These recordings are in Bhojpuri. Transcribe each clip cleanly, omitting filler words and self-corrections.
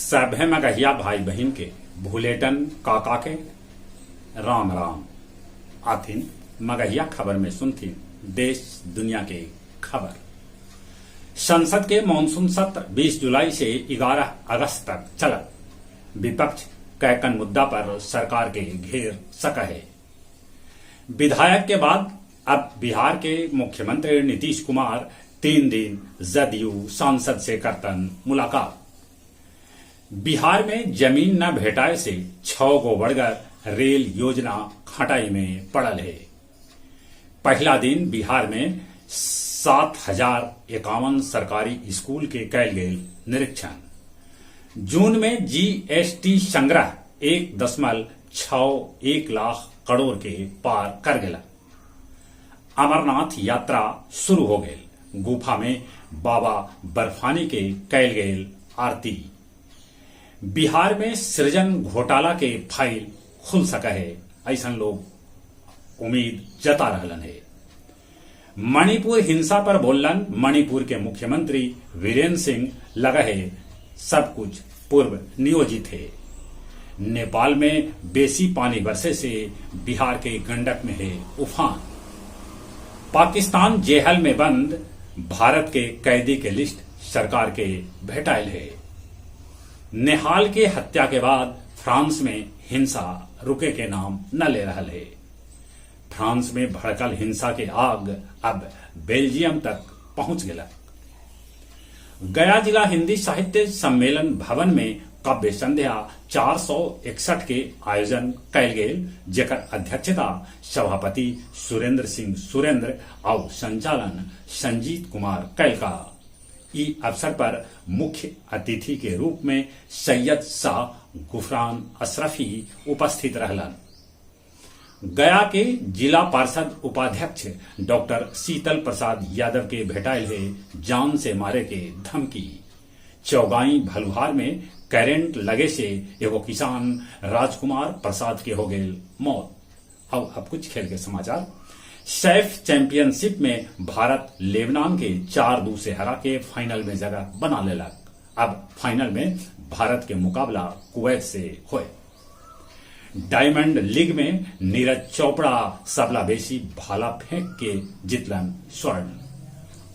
सभे मगहिया भाई बहन के भूलेटन काका के राम राम आथिन मगहिया खबर में सुनथिन देश दुनिया के खबर। संसद के मानसून सत्र 20 जुलाई से 11 अगस्त तक चलत। विपक्ष कैकन मुद्दा पर सरकार के घेर सका है। विधायक के बाद अब बिहार के मुख्यमंत्री नीतीश कुमार 3 दिन जदयू सांसद से करतन मुलाकात। बिहार में जमीन न भेटाए से 6 गो बड़गर रेल योजना खटाई में पड़ल है। पहला दिन बिहार में 7,051 सरकारी स्कूल के कैल गेल निरीक्षण। जून में जीएसटी संग्रह 1.61 लाख करोड़ के पार कर गया। अमरनाथ यात्रा शुरू हो गई। गुफा में बाबा बर्फानी के कैल गेल आरती। बिहार में सृजन घोटाला के फाइल खुल सका है, ऐसा लोग उम्मीद जता रहलन है। मणिपुर हिंसा पर बोलन मणिपुर के मुख्यमंत्री वीरेंद्र सिंह लगा है सब कुछ पूर्व नियोजित है। नेपाल में बेसी पानी बरसे से बिहार के गंडक में है उफान। पाकिस्तान जेहल में बंद भारत के कैदी के लिस्ट सरकार के भेटाइल है। नेहाल के हत्या के बाद फ्रांस में हिंसा रुके के नाम न ले रहा है। फ्रांस में भड़कल हिंसा के आग अब बेल्जियम तक पहुंच गया। गया जिला हिंदी साहित्य सम्मेलन भवन में काव्य संध्या 461 के आयोजन कैल गेल, जेकर अध्यक्षता सभापति सुरेंद्र सिंह सुरेंद्र और संचालन संजीत कुमार कैल का। ई अवसर पर मुख्य अतिथि के रूप में सैयद शाह गुफरान अशरफी उपस्थित रहलन। गया के जिला पार्षद उपाध्यक्ष डॉक्टर शीतल प्रसाद यादव के भेटाइल है जान से मारे के धमकी। चौगाई भलुहार में करेंट लगे से एगो किसान राजकुमार प्रसाद के हो गए मौत। अब कुछ खेल के समाचार। सैफ चैंपियनशिप में भारत लेबनान के 4-2 से हरा के फाइनल में जगह बना लेलक। अब फाइनल में भारत के मुकाबला कुवैत से हुए। डायमंड लीग में नीरज चोपड़ा सबला बेसी भाला फेंक के जीतलन स्वर्ण।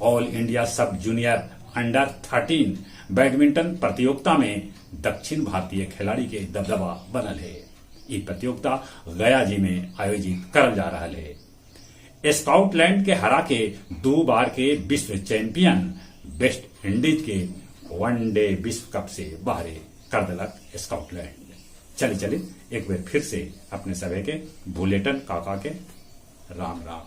ऑल इंडिया सब जूनियर अंडर 13 बैडमिंटन प्रतियोगिता में दक्षिण भारतीय खिलाड़ी के दबदबा बनल है। ये प्रतियोगिता गया जी में आयोजित करल जा रहा है। स्कॉटलैंड के हरा के 2 बार के विश्व चैंपियन वेस्ट इंडीज के वनडे विश्व कप से बाहर कर दिलक स्कॉटलैंड। चलिए एक बार फिर से अपने सभी के बुलेटिन काका के राम राम।